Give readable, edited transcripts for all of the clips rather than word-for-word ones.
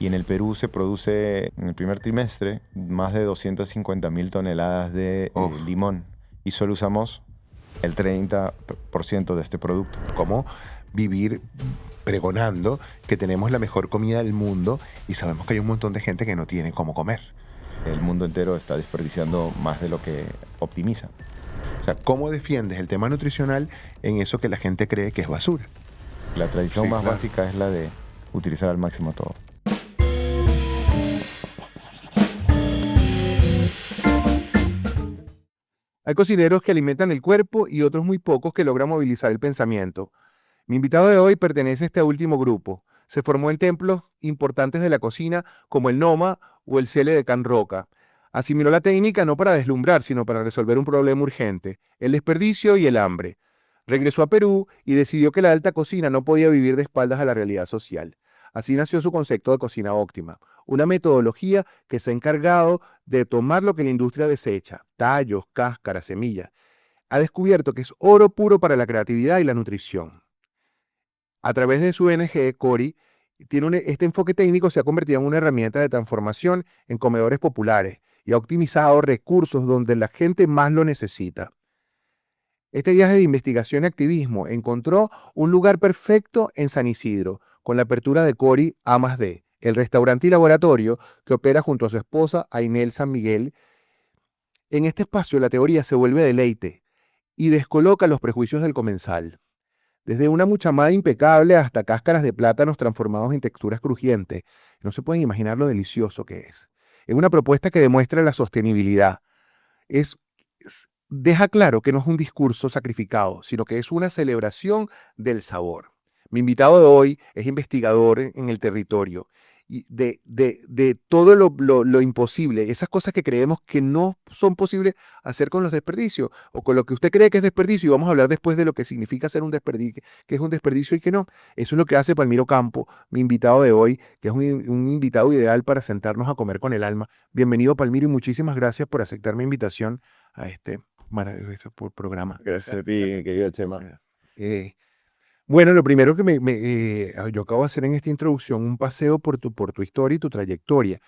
Y en el Perú se produce en el primer trimestre más de 250.000 toneladas de limón y solo usamos el 30% de este producto. ¿Cómo vivir pregonando que tenemos la mejor comida del mundo y sabemos que hay un montón de gente que no tiene cómo comer? El mundo entero está desperdiciando más de lo que optimiza. O sea, ¿cómo defiendes el tema nutricional en eso que la gente cree que es basura? La tradición Sí, más claro. básica es la de utilizar al máximo todo. Hay cocineros que alimentan el cuerpo y otros muy pocos que logran movilizar el pensamiento. Mi invitado de hoy pertenece a este último grupo. Se formó en templos importantes de la cocina como el Noma o el Cele de Can Roca. Asimiló la técnica no para deslumbrar, sino para resolver un problema urgente, el desperdicio y el hambre. Regresó a Perú y decidió que la alta cocina no podía vivir de espaldas a la realidad social. Así nació su concepto de cocina óptima, una metodología que se ha encargado de tomar lo que la industria desecha, tallos, cáscaras, semillas. Ha descubierto que es oro puro para la creatividad y la nutrición. A través de su ONG, Cori, este enfoque técnico se ha convertido en una herramienta de transformación en comedores populares y ha optimizado recursos donde la gente más lo necesita. Este viaje de investigación y activismo encontró un lugar perfecto en San Isidro, con la apertura de Cori A+D, el restaurante y laboratorio que opera junto a su esposa Ainel San Miguel. En este espacio la teoría se vuelve deleite y descoloca los prejuicios del comensal. Desde una muchamada impecable hasta cáscaras de plátanos transformados en texturas crujientes. No se pueden imaginar lo delicioso que es. Es una propuesta que demuestra la sostenibilidad. Deja claro que no es un discurso sacrificado, sino que es una celebración del sabor. Mi invitado de hoy es investigador en el territorio y de todo lo imposible, esas cosas que creemos que no son posibles hacer con los desperdicios o con lo que usted cree que es desperdicio, y vamos a hablar después de lo que significa ser un desperdicio, que es un desperdicio y que no. Eso es lo que hace Palmiro Campo, mi invitado de hoy, que es un invitado ideal para sentarnos a comer con el alma. Bienvenido, Palmiro, y muchísimas gracias por aceptar mi invitación a este maravilloso programa. Gracias a ti, querido Chema. Bueno, lo primero que yo acabo de hacer en esta introducción, un paseo por tu historia y tu trayectoria.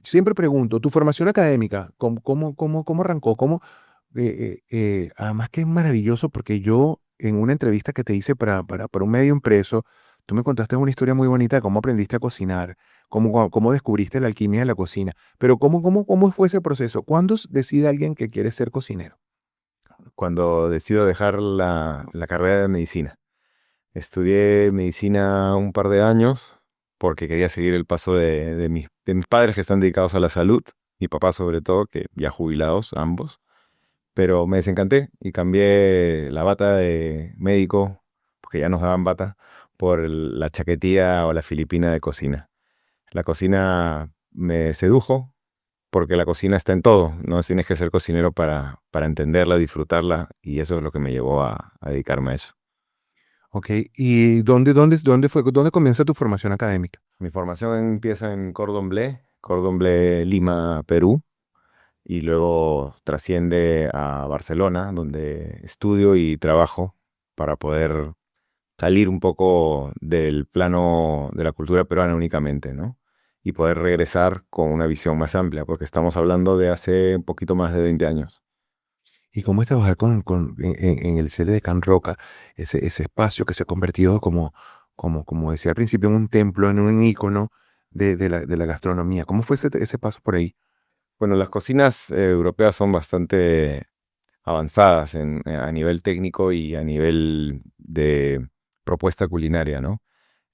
Siempre pregunto, tu formación académica, ¿cómo arrancó? Además que es maravilloso porque yo, en una entrevista que te hice para un medio impreso, tú me contaste una historia muy bonita de cómo aprendiste a cocinar, cómo descubriste la alquimia de la cocina. Pero ¿cómo fue ese proceso? ¿Cuándo decide alguien que quiere ser cocinero? Cuando decido dejar la carrera de medicina. Estudié medicina un par de años porque quería seguir el paso de mis padres que están dedicados a la salud, mi papá sobre todo, que ya jubilados ambos, pero me desencanté y cambié la bata de médico, porque ya nos daban bata, por la chaquetilla o la filipina de cocina. La cocina me sedujo porque la cocina está en todo, no tienes que ser cocinero para entenderla, disfrutarla, y eso es lo que me llevó a dedicarme a eso. Ok, ¿y dónde comienza tu formación académica? Mi formación empieza en Cordon Bleu, Lima, Perú, y luego trasciende a Barcelona, donde estudio y trabajo para poder salir un poco del plano de la cultura peruana únicamente, ¿no? Y poder regresar con una visión más amplia, porque estamos hablando de hace un poquito más de 20 años. ¿Y cómo es trabajar en el Cele de Can Roca, ese espacio que se ha convertido como decía al principio, en un templo, en un ícono de la gastronomía? ¿Cómo fue ese paso por ahí? Bueno, las cocinas europeas son bastante avanzadas a nivel técnico y a nivel de propuesta culinaria, ¿no?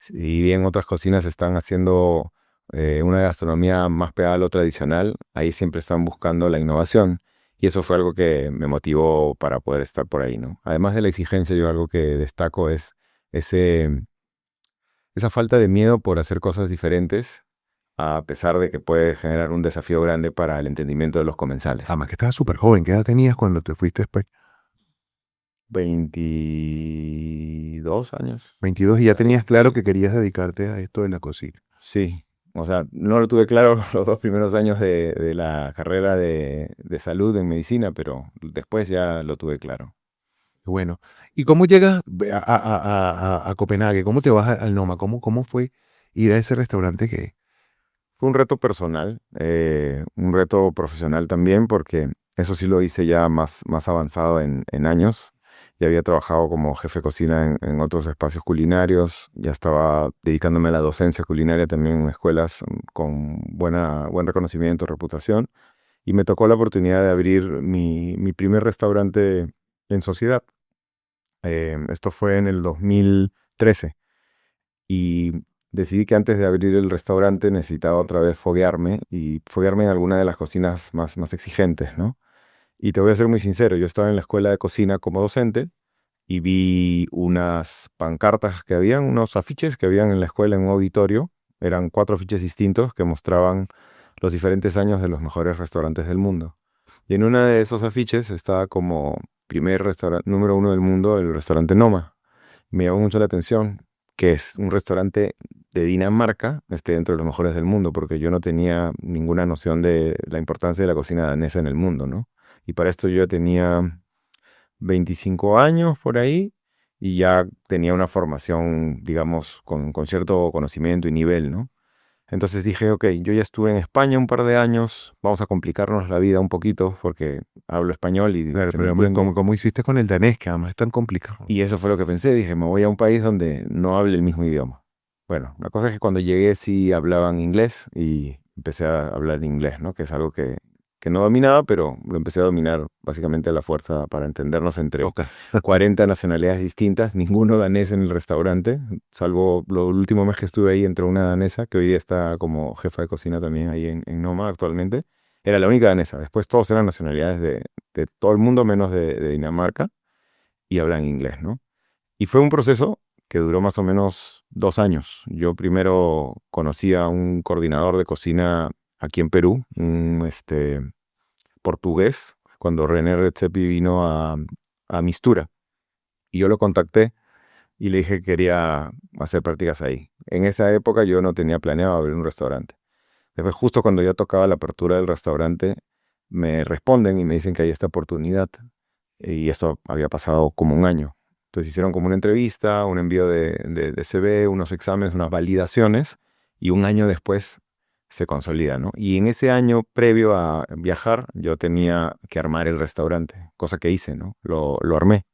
Si bien otras cocinas están haciendo una gastronomía más pegada a lo tradicional, ahí siempre están buscando la innovación. Y eso fue algo que me motivó para poder estar por ahí, ¿no? Además de la exigencia, yo algo que destaco es ese, esa falta de miedo por hacer cosas diferentes, a pesar de que puede generar un desafío grande para el entendimiento de los comensales. Además que estabas súper joven. ¿Qué edad tenías cuando te fuiste a España? 22 años. 22 y ya tenías claro que querías dedicarte a esto de la cocina. Sí, o sea, no lo tuve claro los 2 primeros años de la carrera de salud en medicina, pero después ya lo tuve claro. Qué bueno. ¿Y cómo llegas a Copenhague? ¿Cómo te vas al Noma? ¿Cómo fue ir a ese restaurante que Fue un reto personal, un reto profesional también, porque eso sí lo hice ya más avanzado en años. Ya había trabajado como jefe de cocina en otros espacios culinarios, ya estaba dedicándome a la docencia culinaria también en escuelas con buen reconocimiento, reputación, y me tocó la oportunidad de abrir mi primer restaurante en sociedad. Esto fue en el 2013 y decidí que antes de abrir el restaurante necesitaba otra vez foguearme y foguearme en alguna de las cocinas más exigentes, ¿no? Y te voy a ser muy sincero, yo estaba en la escuela de cocina como docente y vi unas pancartas que habían, unos afiches que habían en la escuela en un auditorio. Eran 4 afiches distintos que mostraban los diferentes años de los mejores restaurantes del mundo. Y en uno de esos afiches estaba como primer restaurante, número 1 del mundo, el restaurante Noma. Me llamó mucho la atención que es un restaurante de Dinamarca, esté dentro de los mejores del mundo, porque yo no tenía ninguna noción de la importancia de la cocina danesa en el mundo, ¿no? Y para esto yo ya tenía 25 años por ahí y ya tenía una formación, digamos, con cierto conocimiento y nivel, ¿no? Entonces dije, ok, yo ya estuve en España un par de años, vamos a complicarnos la vida un poquito porque hablo español y Claro, se me pero entiende. ¿cómo hiciste con el danés, que además es tan complicado? Y eso fue lo que pensé, dije, me voy a un país donde no hable el mismo idioma. Bueno, la cosa es que cuando llegué sí hablaban inglés y empecé a hablar inglés, ¿no? Que es algo que no dominaba, pero lo empecé a dominar básicamente a la fuerza para entendernos entre Ok. 40 nacionalidades distintas, ninguno danés en el restaurante, salvo lo último mes que estuve ahí entró una danesa, que hoy día está como jefa de cocina también ahí en Noma actualmente. Era la única danesa, después todos eran nacionalidades de todo el mundo menos de Dinamarca y hablan inglés, ¿no? Y fue un proceso que duró más o menos 2 años. Yo primero conocí a un coordinador de cocina aquí en Perú, un portugués, cuando René Redzepi vino a Mistura. Y yo lo contacté y le dije que quería hacer prácticas ahí. En esa época yo no tenía planeado abrir un restaurante. Después, justo cuando ya tocaba la apertura del restaurante, me responden y me dicen que hay esta oportunidad. Y eso había pasado como un año. Entonces hicieron como una entrevista, un envío de CV, unos exámenes, unas validaciones, y un año después se consolida, ¿no? Y en ese año previo a viajar, yo tenía que armar el restaurante, cosa que hice, ¿no? Lo armé.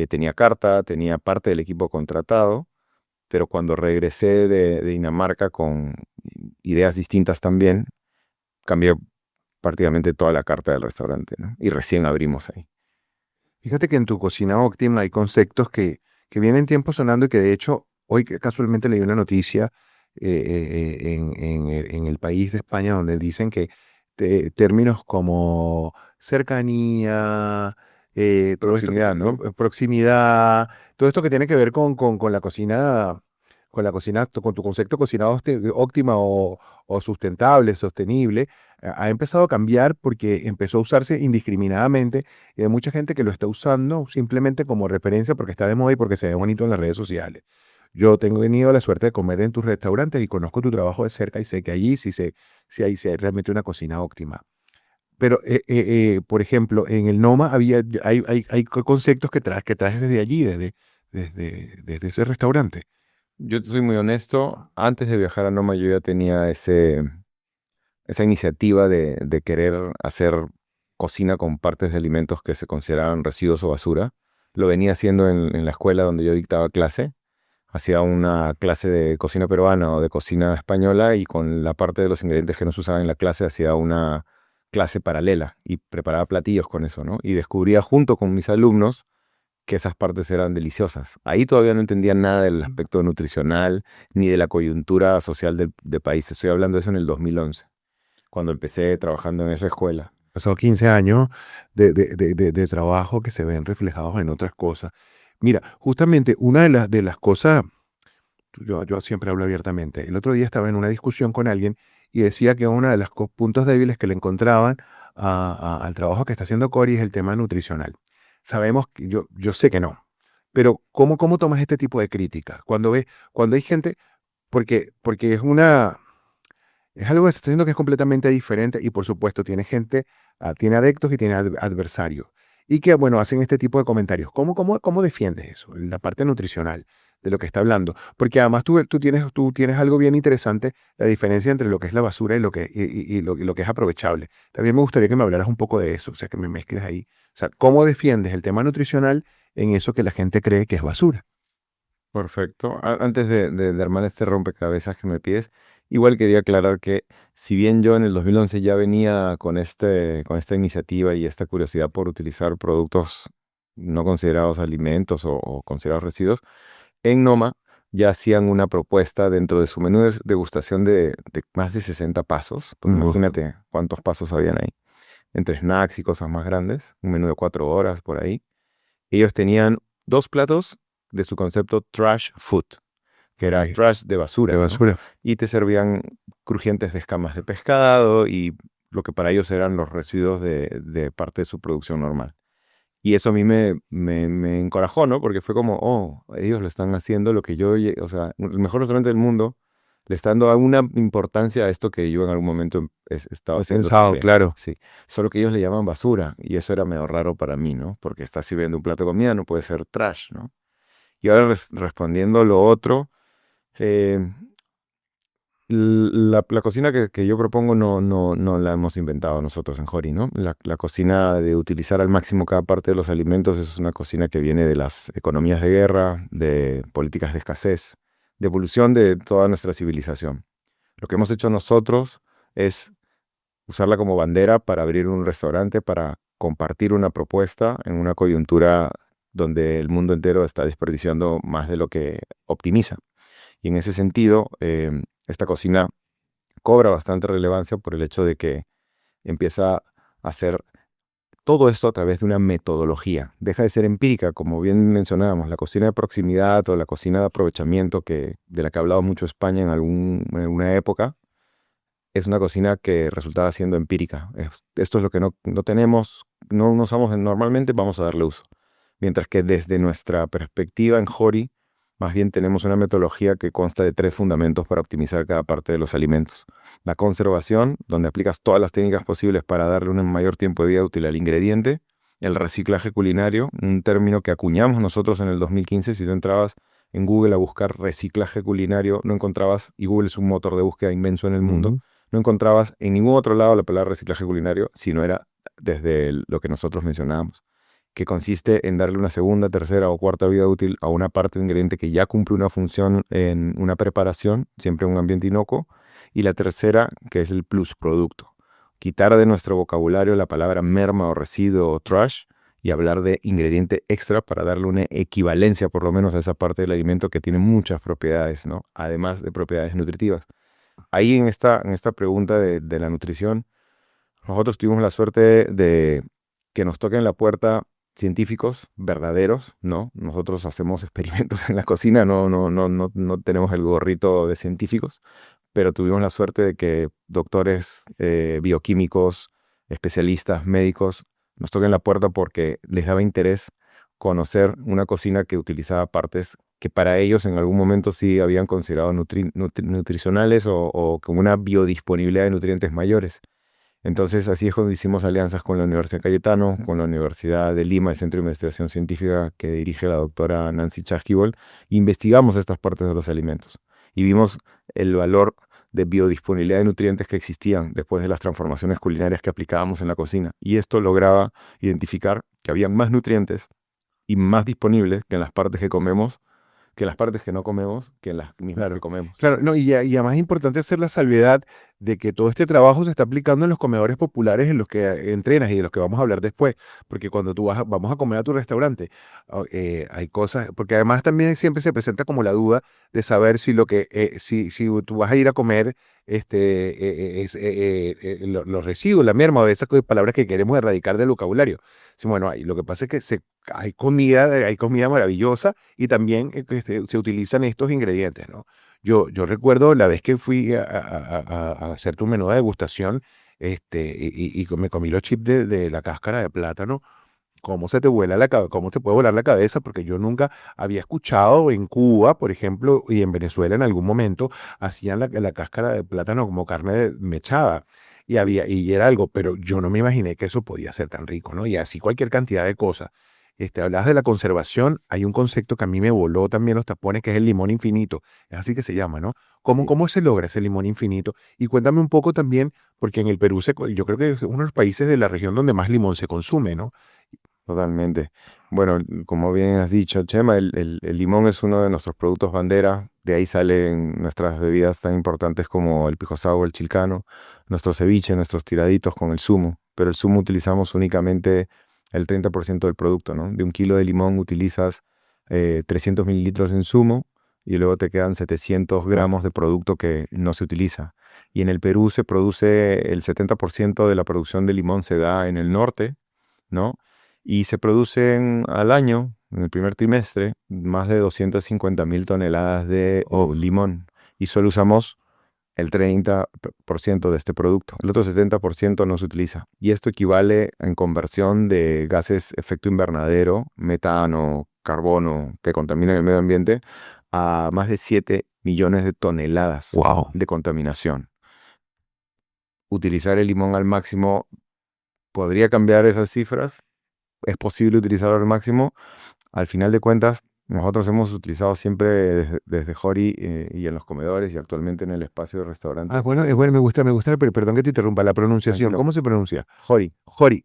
Tenía carta, tenía parte del equipo contratado, pero cuando regresé de Dinamarca con ideas distintas también, cambié prácticamente toda la carta del restaurante, ¿no? Y recién abrimos ahí. Fíjate que en tu cocina óptima hay conceptos que vienen tiempo sonando y que de hecho hoy casualmente leí una noticia en el país de España donde dicen que términos como cercanía, Proximidad, ¿no? proximidad, todo esto que tiene que ver con la cocina, con tu concepto de cocina óptima o sustentable, sostenible, ha empezado a cambiar porque empezó a usarse indiscriminadamente y hay mucha gente que lo está usando simplemente como referencia porque está de moda y porque se ve bonito en las redes sociales. Yo tengo tenido la suerte de comer en tus restaurantes y conozco tu trabajo de cerca y sé que allí sí hay realmente una cocina óptima. Pero, por ejemplo, en el Noma hay conceptos que traes desde allí, desde ese restaurante. Yo te soy muy honesto, antes de viajar a Noma yo ya tenía esa iniciativa de querer hacer cocina con partes de alimentos que se consideraban residuos o basura. Lo venía haciendo en la escuela donde yo dictaba clase. Hacía una clase de cocina peruana o de cocina española y con la parte de los ingredientes que no se usaban en la clase hacía una clase paralela y preparaba platillos con eso, ¿no? Y descubría junto con mis alumnos que esas partes eran deliciosas. Ahí todavía no entendía nada del aspecto nutricional ni de la coyuntura social del país. Estoy hablando de eso en el 2011, cuando empecé trabajando en esa escuela. Pasado 15 años de trabajo que se ven reflejados en otras cosas. Mira, justamente una de las cosas, yo siempre hablo abiertamente. El otro día estaba en una discusión con alguien y decía que uno de los puntos débiles que le encontraban al trabajo que está haciendo Cory es el tema nutricional. Sabemos que yo sé que no, pero ¿cómo tomas este tipo de crítica? Cuando hay gente, porque es algo que se está haciendo que es completamente diferente y por supuesto tiene gente, tiene adeptos y tiene adversarios. Y que, bueno, hacen este tipo de comentarios. ¿Cómo defiendes eso? La parte nutricional. de lo que está hablando. Porque además tú tienes algo bien interesante, la diferencia entre lo que es la basura y lo que es aprovechable. También me gustaría que me hablaras un poco de eso, o sea, que me mezcles ahí. O sea, ¿cómo defiendes el tema nutricional en eso que la gente cree que es basura? Perfecto. Antes de armar este rompecabezas que me pides, igual quería aclarar que si bien yo en el 2011 ya venía con esta iniciativa y esta curiosidad por utilizar productos no considerados alimentos o considerados residuos, en Noma ya hacían una propuesta dentro de su menú de degustación de más de 60 pasos. Pues Uf. imagínate cuántos pasos habían ahí, entre snacks y cosas más grandes, un menú de 4 horas por ahí. Ellos tenían 2 platos de su concepto trash food, que era Ok. trash de basura, De ¿no? basura. Y te servían crujientes de escamas de pescado y lo que para ellos eran los residuos de parte de su producción normal. Y eso a mí me encorajó, ¿no? Porque fue como, oh, ellos lo están haciendo lo que yo, o sea, el mejor restaurante del mundo le está dando alguna importancia a esto que yo en algún momento estaba He haciendo pensado, también. claro. Sí, solo que ellos le llaman basura y eso era medio raro para mí, ¿no? Porque estás sirviendo un plato de comida, no puede ser trash, ¿no? Y ahora respondiendo lo otro, eh, la cocina que yo propongo no la hemos inventado nosotros en Jori, ¿no? La cocina de utilizar al máximo cada parte de los alimentos es una cocina que viene de las economías de guerra, de políticas de escasez, de evolución de toda nuestra civilización. Lo que hemos hecho nosotros es usarla como bandera para abrir un restaurante, para compartir una propuesta en una coyuntura donde el mundo entero está desperdiciando más de lo que optimiza. Y en ese sentido, esta cocina cobra bastante relevancia por el hecho de que empieza a hacer todo esto a través de una metodología. Deja de ser empírica, como bien mencionábamos, la cocina de proximidad o la cocina de aprovechamiento de la que ha hablado mucho España en una época, es una cocina que resultaba siendo empírica. Esto es lo que no tenemos, no usamos normalmente, vamos a darle uso. Mientras que desde nuestra perspectiva en Jori, más bien tenemos una metodología que consta de 3 fundamentos para optimizar cada parte de los alimentos. La conservación, donde aplicas todas las técnicas posibles para darle un mayor tiempo de vida útil al ingrediente. El reciclaje culinario, un término que acuñamos nosotros en el 2015. Si tú entrabas en Google a buscar reciclaje culinario, no encontrabas, y Google es un motor de búsqueda inmenso en el mundo, Ujú. no encontrabas en ningún otro lado la palabra reciclaje culinario, si no era desde lo que nosotros mencionábamos, que consiste en darle una segunda, tercera o cuarta vida útil a una parte de un ingrediente que ya cumple una función en una preparación, siempre en un ambiente inocuo, y la tercera, que es el plus producto. Quitar de nuestro vocabulario la palabra merma o residuo o trash y hablar de ingrediente extra para darle una equivalencia por lo menos a esa parte del alimento que tiene muchas propiedades, ¿no? Además de propiedades nutritivas. Ahí en esta pregunta de la nutrición, nosotros tuvimos la suerte de que nos toquen la puerta científicos verdaderos, ¿no? Nosotros hacemos experimentos en la cocina, no tenemos el gorrito de científicos, pero tuvimos la suerte de que doctores bioquímicos, especialistas, médicos, nos toquen la puerta porque les daba interés conocer una cocina que utilizaba partes que para ellos en algún momento sí habían considerado nutricionales o con una biodisponibilidad de nutrientes mayores. Entonces, así es cuando hicimos alianzas con la Universidad Cayetano, con la Universidad de Lima, el Centro de Investigación Científica que dirige la doctora Nancy Chasquibol. Investigamos estas partes de los alimentos y vimos el valor de biodisponibilidad de nutrientes que existían después de las transformaciones culinarias que aplicábamos en la cocina. Y esto lograba identificar que había más nutrientes y más disponibles que en las partes que comemos, que en las partes que no comemos, que en las mismas que Claro, comemos. claro, no, y además es importante hacer la salvedad de que todo este trabajo se está aplicando en los comedores populares en los que entrenas y de los que vamos a hablar después, porque cuando vamos a comer a tu restaurante, hay cosas, porque además también siempre se presenta como la duda de saber si si tú vas a ir a comer los residuos, la merma o esas palabras que queremos erradicar del vocabulario. Sí, bueno, lo que pasa es que hay comida maravillosa y también se utilizan estos ingredientes, ¿no? Yo recuerdo la vez que fui a hacer tu menú de degustación, me comí los chips de la cáscara de plátano. ¿Cómo se te vuela cómo te puede volar la cabeza? Porque yo nunca había escuchado en Cuba, por ejemplo, y en Venezuela en algún momento hacían la cáscara de plátano como carne mechada. Y era algo, pero yo no me imaginé que eso podía ser tan rico, ¿no? Y así cualquier cantidad de cosas. Hablabas de la conservación, hay un concepto que a mí me voló también los tapones, que es el limón infinito. Es así que se llama, ¿no? ¿Cómo, Sí. cómo se logra ese limón infinito? Y cuéntame un poco también, porque en el Perú yo creo que es uno de los países de la región donde más limón se consume, ¿no? Totalmente. Bueno, como bien has dicho, Chema, el limón es uno de nuestros productos bandera. De ahí salen nuestras bebidas tan importantes como el pisco sour, el chilcano, nuestro ceviche, nuestros tiraditos con el zumo. Pero el zumo utilizamos únicamente el 30% del producto, ¿no? De 1 kilo de limón utilizas 300 mililitros en zumo y luego te quedan 700 gramos de producto que no se utiliza. Y en el Perú se produce el 70% de la producción de limón se da en el norte, ¿no? Y se producen al año, en el primer trimestre, más de 250.000 toneladas de limón. Y solo usamos el 30% de este producto. El otro 70% no se utiliza. Y esto equivale en conversión de gases efecto invernadero, metano, carbono, que contaminan el medio ambiente, a más de 7 millones de toneladas Wow. de contaminación. Utilizar el limón al máximo podría cambiar esas cifras. Es posible utilizarlo al máximo. Al final de cuentas, nosotros hemos utilizado siempre desde Jori y en los comedores y actualmente en el espacio de restaurante. Ah, bueno, me gusta, pero perdón que te interrumpa, la pronunciación, Tranquilo. ¿cómo se pronuncia? Jori. Jori,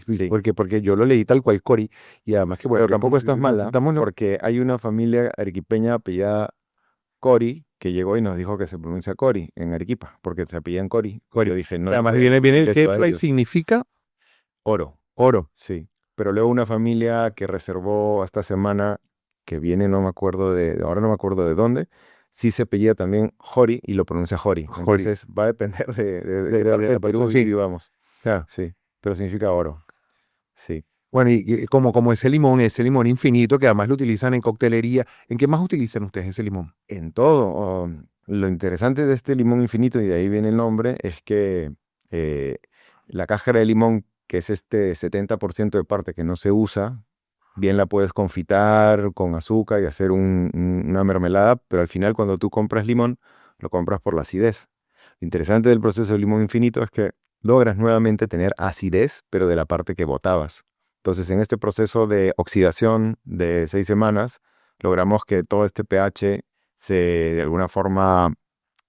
Sí. porque yo lo leí tal cual Cori, y además que bueno, Pero tampoco estás mala, estamos, porque hay una familia arequipeña apellida Cori que llegó y nos dijo que se pronuncia Cori en Arequipa, porque se apellidan Cori. Yo dije, no. además le viene el esto a que ellos. significa Oro. oro. Sí, pero luego una familia que reservó esta semana, que viene, no me acuerdo ahora no me acuerdo de dónde, sí se apellida también Jori y lo pronuncia Jori. Jori. Entonces va a depender de qué parte del Perú sí. vivamos. Claro. Sí, pero significa oro. Sí. Bueno, y como ese limón infinito que además lo utilizan en coctelería, ¿en qué más utilizan ustedes ese limón? En todo. Lo interesante de este limón infinito, y de ahí viene el nombre, es que eh, la cáscara de limón, que es este 70% de parte que no se usa, bien la puedes confitar con azúcar y hacer una mermelada, pero al final cuando tú compras limón, lo compras por la acidez. Lo interesante del proceso del limón infinito es que logras nuevamente tener acidez, pero de la parte que botabas. Entonces, en este proceso de oxidación de 6 semanas, logramos que todo este pH de alguna forma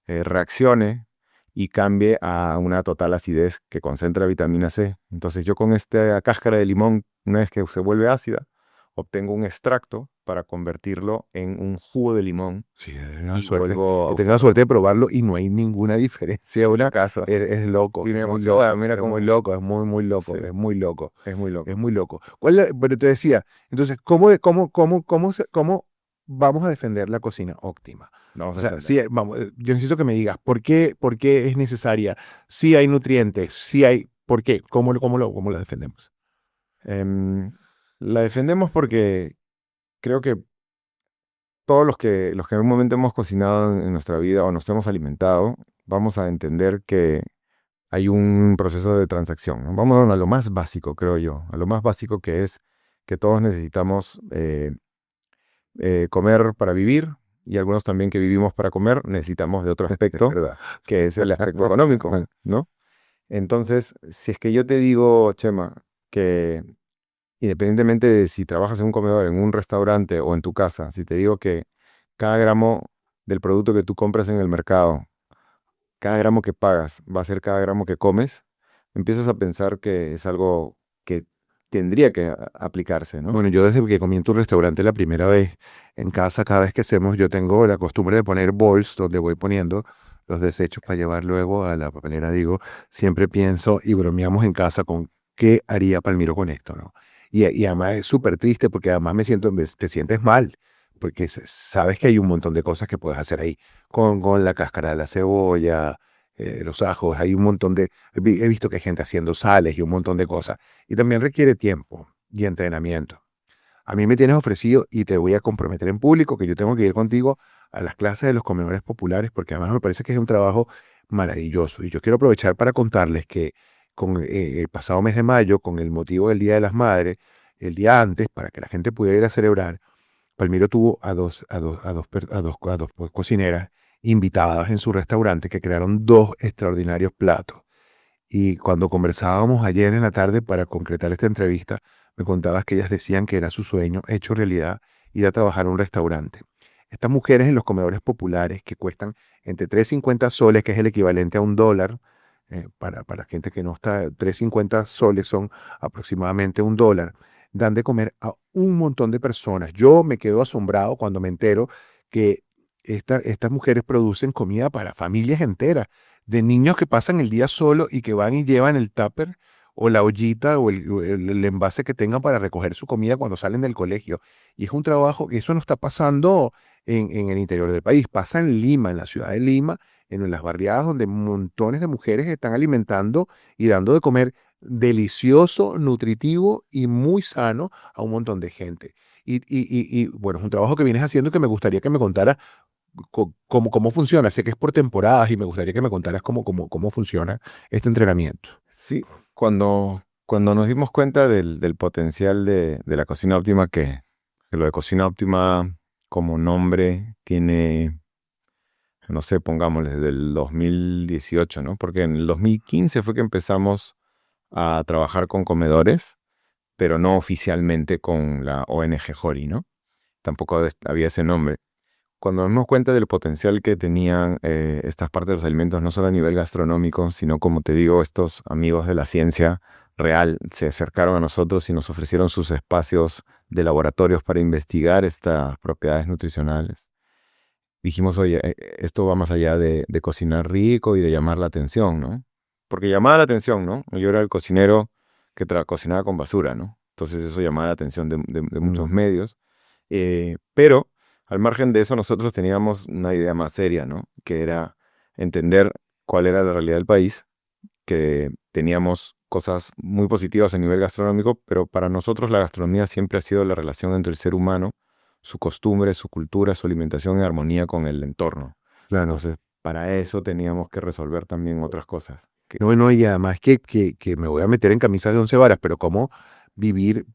reaccione y cambie a una total acidez que concentra vitamina C. Entonces yo con esta cáscara de limón, una vez que se vuelve ácida, obtengo un extracto para convertirlo en un jugo de limón. Sí, Y vuelvo a he tenido la suerte de probarlo y no hay ninguna diferencia. caso. Es loco. Y me Es muy emociona, loco, mira es cómo- muy loco, es muy loco, Sí. es muy loco. Es muy loco. Es muy loco. Pero te decía, entonces, ¿cómo vamos a defender la cocina óptima? Vamos O a sea, entender. sí, vamos, yo necesito que me digas, por qué es necesaria? Si hay nutrientes, si hay, ¿por qué? ¿Cómo la defendemos? La defendemos porque creo que todos los que en un momento hemos cocinado en nuestra vida o nos hemos alimentado, vamos a entender que hay un proceso de transacción, ¿no? Vamos a lo más básico, creo yo, a lo más básico que es que todos necesitamos comer para vivir y algunos también que vivimos para comer necesitamos de otro aspecto, ¿Verdad? que es el aspecto económico, ¿no? Entonces, si es que yo te digo, Chema, que independientemente de si trabajas en un comedor, en un restaurante o en tu casa, si te digo que cada gramo del producto que tú compras en el mercado, cada gramo que pagas va a ser cada gramo que comes, empiezas a pensar que es algo que tendría que aplicarse, ¿no? Bueno, yo desde que comí en tu restaurante la primera vez, en casa, cada vez que hacemos, yo tengo la costumbre de poner bowls donde voy poniendo los desechos para llevar luego a la papelera. Digo, siempre pienso y bromeamos en casa con qué haría Palmiro con esto, ¿no? Y además es súper triste porque además te sientes mal, porque sabes que hay un montón de cosas que puedes hacer ahí, con la cáscara de la cebolla, los ajos, hay un montón he visto que hay gente haciendo sales y un montón de cosas. Y también requiere tiempo y entrenamiento. A mí me tienes ofrecido y te voy a comprometer en público que yo tengo que ir contigo a las clases de los comedores populares porque además me parece que es un trabajo maravilloso. Y yo quiero aprovechar para contarles que con el pasado mes de mayo, con el motivo del Día de las Madres, el día antes, para que la gente pudiera ir a celebrar, Palmiro tuvo a dos cocineras invitadas en su restaurante que crearon 2 extraordinarios platos. Y cuando conversábamos ayer en la tarde para concretar esta entrevista, me contabas que ellas decían que era su sueño hecho realidad ir a trabajar a un restaurante. Estas mujeres en los comedores populares que cuestan entre 3,50 soles, que es el equivalente a $1, para gente que no está, 3,50 soles son aproximadamente $1, dan de comer a un montón de personas. Yo me quedo asombrado cuando me entero que estas mujeres producen comida para familias enteras, de niños que pasan el día solo y que van y llevan el tupper o la ollita o el envase que tengan para recoger su comida cuando salen del colegio. Y es un trabajo que eso no está pasando en el interior del país, pasa en Lima, en la ciudad de Lima, en las barriadas donde montones de mujeres están alimentando y dando de comer delicioso, nutritivo y muy sano a un montón de gente. Bueno, es un trabajo que vienes haciendo que me gustaría que me contaras cómo funciona. Sé que es por temporadas y me gustaría que me contaras cómo funciona este entrenamiento. Sí, cuando nos dimos cuenta del potencial de la cocina óptima, que lo de cocina óptima como nombre tiene, no sé, pongámosle, desde el 2018, ¿no? Porque en el 2015 fue que empezamos a trabajar con comedores, pero no oficialmente con la ONG Jori, ¿no? Tampoco había ese nombre. Cuando nos dimos cuenta del potencial que tenían estas partes de los alimentos, no solo a nivel gastronómico, sino como te digo, estos amigos de la ciencia real se acercaron a nosotros y nos ofrecieron sus espacios de laboratorios para investigar estas propiedades nutricionales. Dijimos, oye, esto va más allá de cocinar rico y de llamar la atención, ¿no? Porque llamaba la atención, ¿no? Yo era el cocinero que cocinaba con basura, ¿no? Entonces eso llamaba la atención de muchos medios. Pero al margen de eso, nosotros teníamos una idea más seria, ¿no? Que era entender cuál era la realidad del país, que teníamos cosas muy positivas a nivel gastronómico, pero para nosotros la gastronomía siempre ha sido la relación entre el ser humano, su costumbre, su cultura, su alimentación en armonía con el entorno. Claro. Entonces, para eso teníamos que resolver también otras cosas. No, y además que me voy a meter en camisas de 11 varas, pero cómo vivir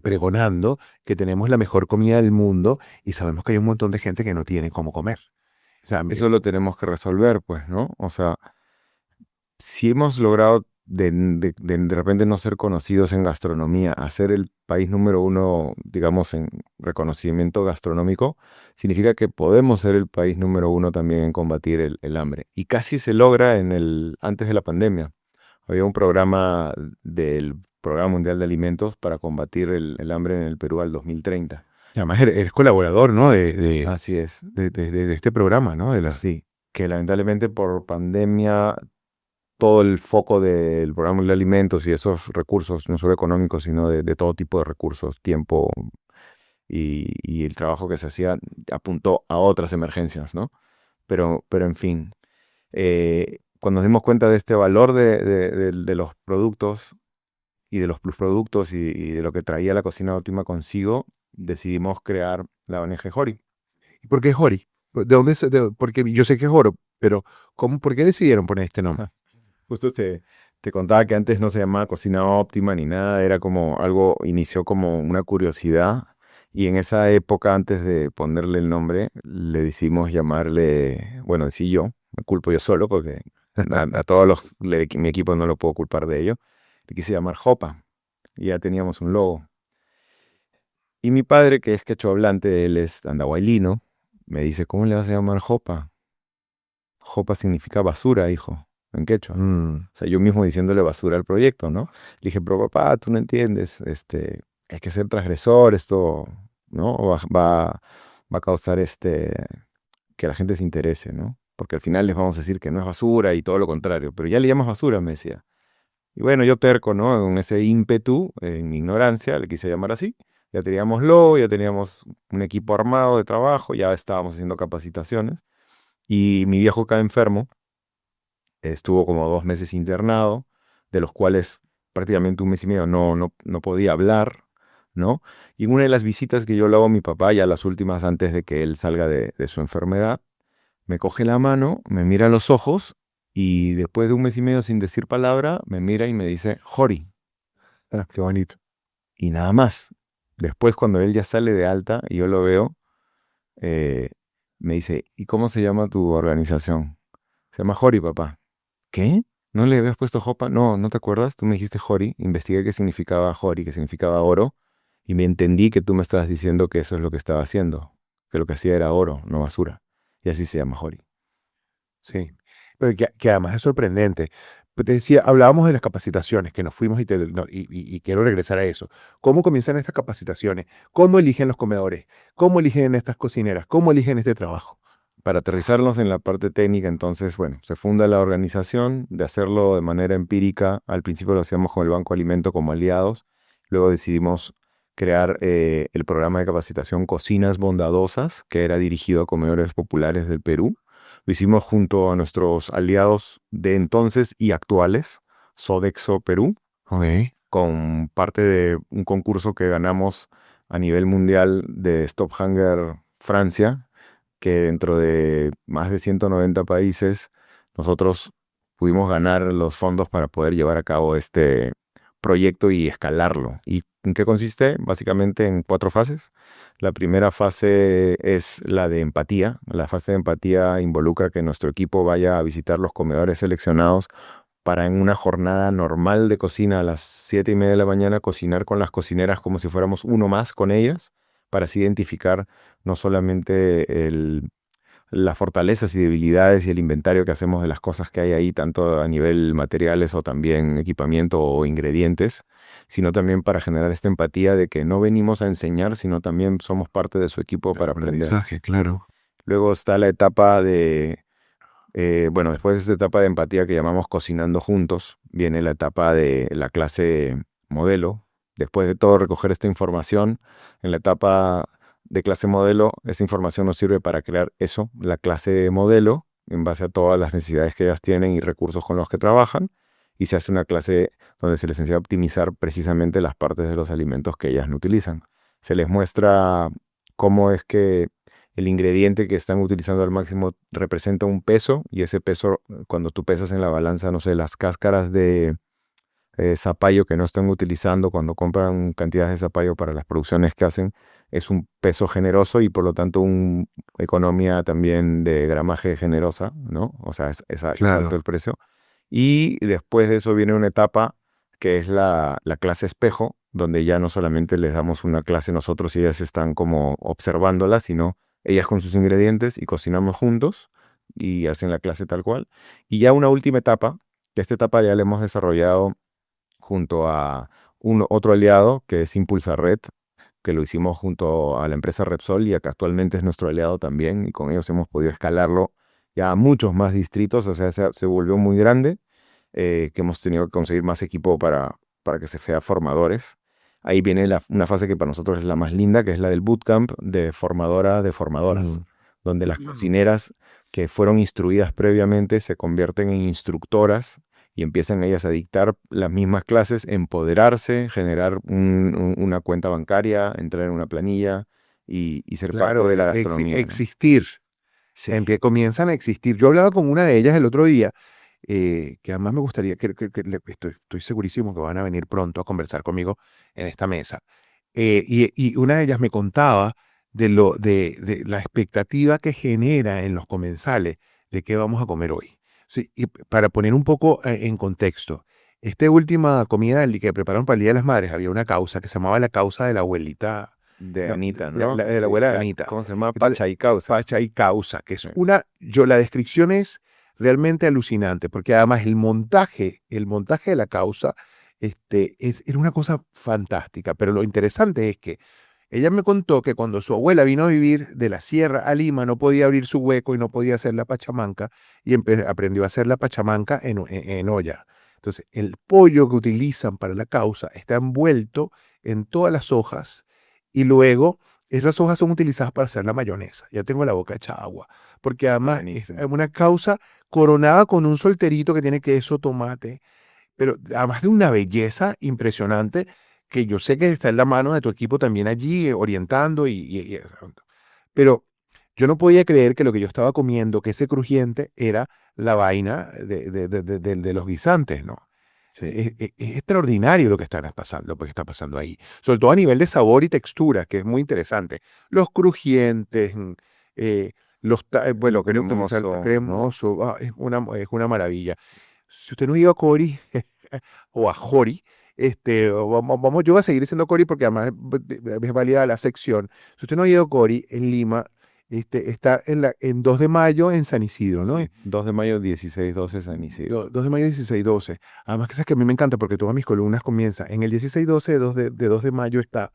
pregonando que tenemos la mejor comida del mundo y sabemos que hay un montón de gente que no tiene cómo comer. O sea, Eso lo tenemos que resolver, pues, ¿no? O sea, si hemos logrado de repente no ser conocidos en gastronomía, a ser el país número uno, digamos, en reconocimiento gastronómico, significa que podemos ser el país número uno también en combatir el hambre. Y casi se logra antes de la pandemia. Había un programa del Programa Mundial de Alimentos para combatir el hambre en el Perú al 2030. además eres colaborador, ¿no? Así es. De este programa, ¿no? Sí, que lamentablemente por pandemia todo el foco del programa de alimentos y esos recursos, no solo económicos, sino de todo tipo de recursos, tiempo y el trabajo que se hacía, apuntó a otras emergencias, ¿no? Pero en fin, cuando nos dimos cuenta de este valor de los productos y de los plusproductos y de lo que traía la cocina óptima consigo, decidimos crear la ONG Jori. ¿Y por qué Jori? Porque yo sé que es oro, pero ¿por qué decidieron poner este nombre? Justo te contaba que antes no se llamaba cocina óptima ni nada, era como algo, inició como una curiosidad y en esa época, antes de ponerle el nombre, le decidimos llamarle, bueno, decí yo, me culpo yo solo porque a todos mi equipo no lo puedo culpar de ello, le quise llamar Jopa y ya teníamos un logo. Y mi padre, que es quechua hablante, él es andahuaylino, me dice, ¿cómo le vas a llamar Jopa? Jopa significa basura, hijo, en quechua. O sea, yo mismo diciéndole basura al proyecto, ¿no? Le dije, pero papá, tú no entiendes, hay que ser transgresor, esto, ¿no? Va a causar que la gente se interese, ¿no? Porque al final les vamos a decir que no es basura y todo lo contrario, pero ya le llamas basura, me decía. Y bueno, yo terco, ¿no? Con ese ímpetu, en mi ignorancia, le quise llamar así. Ya teníamos logo, ya teníamos un equipo armado de trabajo, ya estábamos haciendo capacitaciones. Y mi viejo cae enfermo, estuvo como 2 meses internado, de los cuales prácticamente un mes y medio no podía hablar, ¿no? Y en una de las visitas que yo le hago a mi papá, ya las últimas antes de que él salga de su enfermedad, me coge la mano, me mira a los ojos y después de un mes y medio sin decir palabra, me mira y me dice, Jori. Ah, qué bonito. Y nada más. Después cuando él ya sale de alta y yo lo veo, eh, me dice, ¿y cómo se llama tu organización? Se llama Jori, papá. ¿Qué? ¿No le habías puesto jopa? No, ¿no te acuerdas? Tú me dijiste jori, investigué qué significaba jori, qué significaba oro, y me entendí que tú me estabas diciendo que eso es lo que estaba haciendo, que lo que hacía era oro, no basura. Y así se llama jori. Sí, pero que además es sorprendente. Pues te decía, hablábamos de las capacitaciones, que nos fuimos y quiero regresar a eso. ¿Cómo comienzan estas capacitaciones? ¿Cómo eligen los comedores? ¿Cómo eligen estas cocineras? ¿Cómo eligen este trabajo? Para aterrizarnos en la parte técnica, entonces, bueno, se funda la organización de hacerlo de manera empírica. Al principio lo hacíamos con el Banco Alimento como aliados. Luego decidimos crear el programa de capacitación Cocinas Bondadosas, que era dirigido a comedores populares del Perú. Lo hicimos junto a nuestros aliados de entonces y actuales, Sodexo Perú, Ok. con parte de un concurso que ganamos a nivel mundial de Stop Hunger Francia, que dentro de más de 190 países nosotros pudimos ganar los fondos para poder llevar a cabo este proyecto y escalarlo. ¿Y en qué consiste? Básicamente en 4 fases. La primera fase es la de empatía. La fase de empatía involucra que nuestro equipo vaya a visitar los comedores seleccionados para en una jornada normal de cocina a las 7:30 de la mañana cocinar con las cocineras como si fuéramos uno más con ellas, para así identificar no solamente las fortalezas y debilidades y el inventario que hacemos de las cosas que hay ahí, tanto a nivel materiales o también equipamiento o ingredientes, sino también para generar esta empatía de que no venimos a enseñar, sino también somos parte de su equipo para aprender. Aprendizaje, claro. Luego está la etapa bueno, después de esta etapa de empatía que llamamos cocinando juntos, viene la etapa de la clase modelo. Después de todo recoger esta información, en la etapa de clase modelo, esta información nos sirve para crear eso, la clase modelo, en base a todas las necesidades que ellas tienen y recursos con los que trabajan, y se hace una clase donde se les enseña a optimizar precisamente las partes de los alimentos que ellas no utilizan. Se les muestra cómo es que el ingrediente que están utilizando al máximo representa un peso, y ese peso, cuando tú pesas en la balanza, no sé, las cáscaras de zapallo que no están utilizando cuando compran cantidades de zapallo para las producciones que hacen, es un peso generoso y por lo tanto una economía también de gramaje generosa, ¿no? O sea, es Claro. alto el precio. Y después de eso viene una etapa que es la clase espejo, donde ya no solamente les damos una clase nosotros y ellas están como observándola, sino ellas con sus ingredientes y cocinamos juntos y hacen la clase tal cual. Y ya una última etapa, que esta etapa ya la hemos desarrollado junto a otro aliado que es Impulsa Red, que lo hicimos junto a la empresa Repsol y que actualmente es nuestro aliado también, y con ellos hemos podido escalarlo ya a muchos más distritos. O sea, se volvió muy grande, que hemos tenido que conseguir más equipo para que se vea formadores. Ahí viene una fase que para nosotros es la más linda, que es la del bootcamp de formadora de formadoras, donde las cocineras que fueron instruidas previamente se convierten en instructoras y empiezan ellas a dictar las mismas clases, empoderarse, generar una cuenta bancaria, entrar en una planilla y ser parte Claro, de la gastronomía, ¿no? existir. Sí. Comienzan a existir. Yo hablaba con una de ellas el otro día, que además me gustaría, estoy segurísimo que van a venir pronto a conversar conmigo en esta mesa. Y una de ellas me contaba de la expectativa que genera en los comensales de qué vamos a comer hoy. Sí, y para poner un poco en contexto, esta última comida que prepararon para el Día de las Madres, había una causa que se llamaba la causa de la abuelita, De no, Anita, ¿no? de la Sí, abuela de Anita. ¿cómo se llama? Entonces, Pacha y causa. Pacha y causa, que es Sí. la descripción es realmente alucinante, porque además el montaje de la causa, era una cosa fantástica, pero lo interesante es que ella me contó que cuando su abuela vino a vivir de la sierra a Lima, no podía abrir su hueco y no podía hacer la pachamanca, y aprendió a hacer la pachamanca en olla. Entonces, el pollo que utilizan para la causa está envuelto en todas las hojas, y luego esas hojas son utilizadas para hacer la mayonesa. Ya tengo la boca hecha agua, porque además es Buenísimo. una causa coronada con un solterito que tiene queso, tomate, pero además de una belleza impresionante, que yo sé que está en la mano de tu equipo también allí, orientando pero yo no podía creer que lo que yo estaba comiendo, que ese crujiente, era la vaina de los guisantes, ¿no? Sí. Es extraordinario lo que está pasando ahí, sobre todo a nivel de sabor y textura, que es muy interesante. Los crujientes, bueno, Lo cremoso, ¿no? cremoso, es una maravilla. Si usted no ha ido a Cori o a Jori, yo voy a seguir diciendo Cori porque además es válida la sección. Si usted no ha ido a Cori, en Lima, está en 2 de mayo en San Isidro, ¿no? Sí, 2 de mayo, 16-12 San Isidro. 2 de mayo 16-12. Además que sabes que a mí me encanta porque todas mis columnas comienzan. En el 16-12 de 2 de mayo está.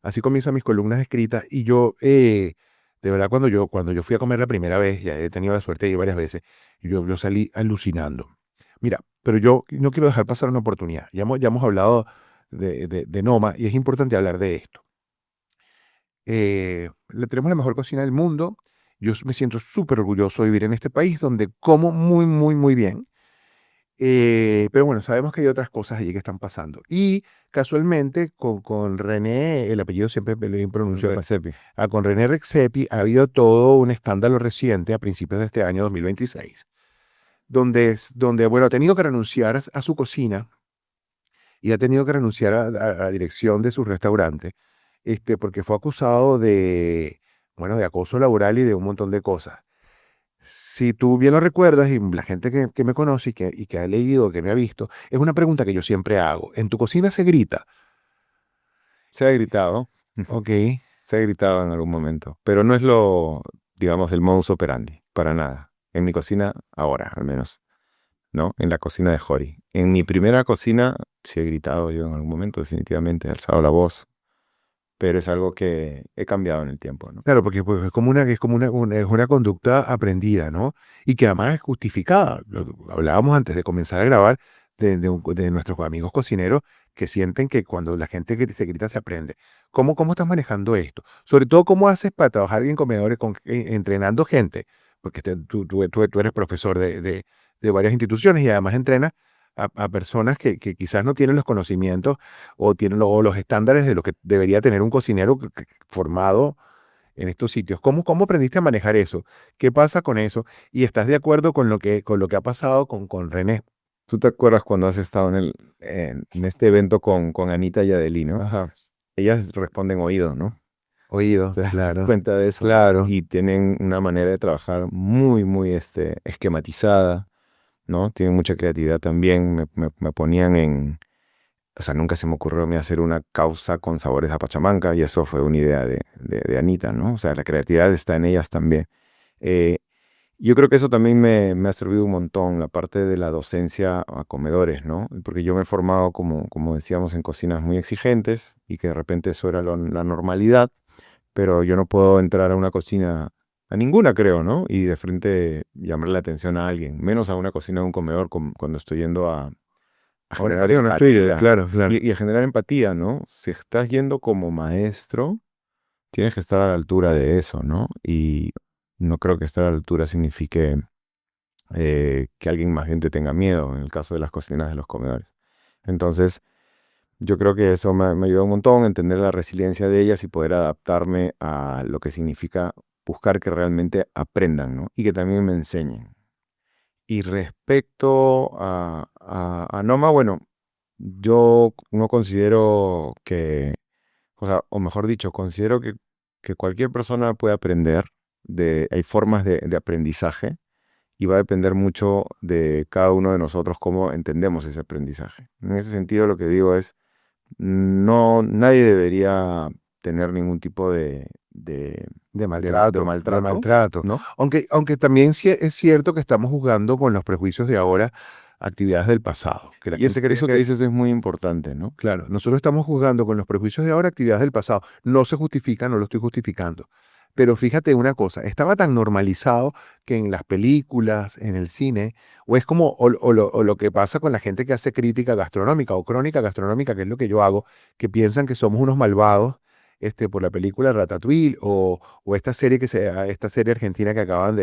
Así comienzan mis columnas escritas. Y yo, de verdad, cuando yo fui a comer la primera vez, ya he tenido la suerte de ir varias veces, yo salí alucinando. Mira, pero yo no quiero dejar pasar una oportunidad. Ya hemos hablado de Noma y es importante hablar de esto. Tenemos la mejor cocina del mundo. Yo me siento súper orgulloso de vivir en este país donde como muy, muy, muy bien. Pero bueno, sabemos que hay otras cosas allí que están pasando. Y casualmente con René, el apellido siempre me lo bien pronunciado, Redzepi. con René Redzepi ha habido todo un escándalo reciente a principios de este año 2026, donde bueno, ha tenido que renunciar a su cocina y ha tenido que renunciar a la dirección de su restaurante, porque fue acusado bueno, de acoso laboral y de un montón de cosas. Si tú bien lo recuerdas, y la gente que me conoce y que ha leído, que me ha visto, es una pregunta que yo siempre hago. ¿En tu cocina se grita? Se ha gritado, Ok. se ha gritado en algún momento, pero no es lo, digamos, el modus operandi, para nada. En mi cocina, ahora al menos, ¿no? En la cocina de Jori. En mi primera cocina, sí he gritado yo en algún momento, definitivamente, he alzado la voz, pero es algo que he cambiado en el tiempo, ¿no? Claro, porque pues, es una conducta aprendida, ¿no? Y que además es justificada. Hablábamos antes de comenzar a grabar de nuestros amigos cocineros que sienten que cuando la gente se grita se aprende. ¿Cómo estás manejando esto? Sobre todo, ¿cómo haces para trabajar en comedores entrenando gente? Porque tú eres profesor de varias instituciones y además entrenas a personas que quizás no tienen los conocimientos o los estándares de lo que debería tener un cocinero formado en estos sitios. ¿Cómo aprendiste a manejar eso? ¿Qué pasa con eso? ¿Y estás de acuerdo con lo que ha pasado con René? ¿Tú te acuerdas cuando has estado en este evento con Anita y Adelino? Ajá. Ellas responden oído, ¿no? Oído, ¿Te das claro. cuenta de eso? Claro. Y tienen una manera de trabajar muy, muy esquematizada, ¿no? Tienen mucha creatividad también. Me ponían o sea, nunca se me ocurrió a mí hacer una causa con sabores a Pachamanca y eso fue una idea de Anita, ¿no? O sea, la creatividad está en ellas también. Eh, yo creo que eso también me ha servido un montón, la parte de la docencia a comedores, ¿no? Porque yo me he formado, como decíamos, en cocinas muy exigentes y que de repente eso era la normalidad, pero yo no puedo entrar a una cocina, a ninguna creo, ¿no? Y de frente llamarle la atención a alguien, menos a una cocina de un comedor cuando estoy yendo a Ahora, generar digo, no estoy, empatía. claro, claro. Y a generar empatía, ¿no? Si estás yendo como maestro, tienes que estar a la altura de eso, ¿no? Y no creo que estar a la altura signifique que alguien más bien te tenga miedo, en el caso de las cocinas de los comedores. Entonces, yo creo que eso me ayudó un montón a entender la resiliencia de ellas y poder adaptarme a lo que significa buscar que realmente aprendan, ¿no? Y que también me enseñen. Y respecto a Noma, bueno, yo no considero que, o sea, o mejor dicho, considero que cualquier persona puede aprender, hay formas de aprendizaje y va a depender mucho de cada uno de nosotros cómo entendemos ese aprendizaje. En ese sentido, lo que digo es, no, nadie debería tener ningún tipo De maltrato, de maltrato, maltrato. ¿no? Aunque también es cierto que estamos juzgando con los prejuicios de ahora actividades del pasado. Que la Y gente cree eso que dices es muy importante, ¿no? Claro, nosotros estamos juzgando con los prejuicios de ahora actividades del pasado. No se justifica, no lo estoy justificando. Pero fíjate una cosa, estaba tan normalizado que en las películas, en el cine, o es como, o lo que pasa con la gente que hace crítica gastronómica o crónica gastronómica, que es lo que yo hago, que piensan que somos unos malvados por la película Ratatouille o esta serie argentina que acaban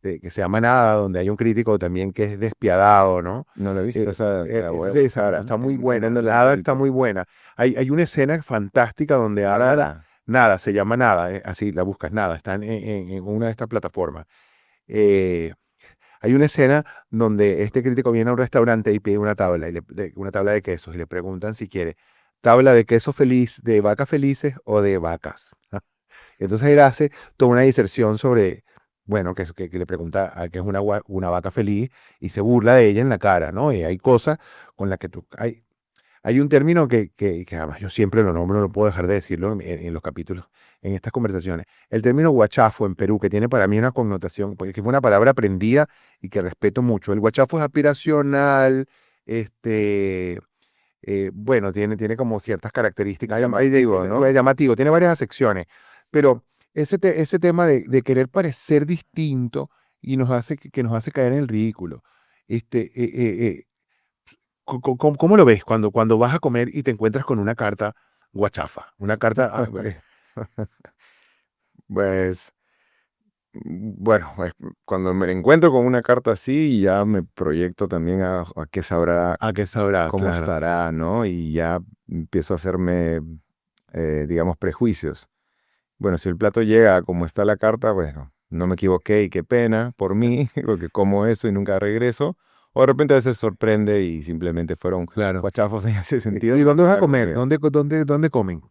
que se llama Nada, donde hay un crítico también que es despiadado, ¿no? No lo he visto, Está muy buena, Nada está muy buena. Hay una escena fantástica donde habla. Nada, se llama Nada, así la buscas, Nada, está en una de estas plataformas. Eh, Hay una escena donde este crítico viene a un restaurante y pide una tabla, una tabla de quesos, y le preguntan si quiere tabla de queso feliz, de vacas felices o de vacas. Entonces él hace toda una diserción sobre bueno, que le pregunta a que es una vaca feliz y se burla de ella en la cara, ¿no? Y hay cosas con las que hay un término que además yo siempre lo nombro, no puedo dejar de decirlo en los capítulos, en estas conversaciones. El término guachafo en Perú, que tiene para mí una connotación, porque fue una palabra aprendida y que respeto mucho. El guachafo es aspiracional, este, bueno, tiene como ciertas características. Llamativo, ¿no? Es llamativo, tiene varias acepciones, pero ese tema de querer parecer distinto y que nos hace caer en el ridículo. Este, ¿Cómo lo ves cuando vas a comer y te encuentras con una carta guachafa? Una carta, Pues, bueno, cuando me encuentro con una carta así, ya me proyecto también a qué sabrá, ¿a qué sabrá? cómo Claro. estará, ¿no? Y ya empiezo a hacerme, digamos, prejuicios. Bueno, si el plato llega como está la carta, bueno, no me equivoqué y qué pena por mí, porque como eso y nunca regreso. O de repente a veces sorprende y simplemente fueron Claro. guachafos en ese sentido. ¿Y dónde vas a Claro comer? que, ¿Dónde comen?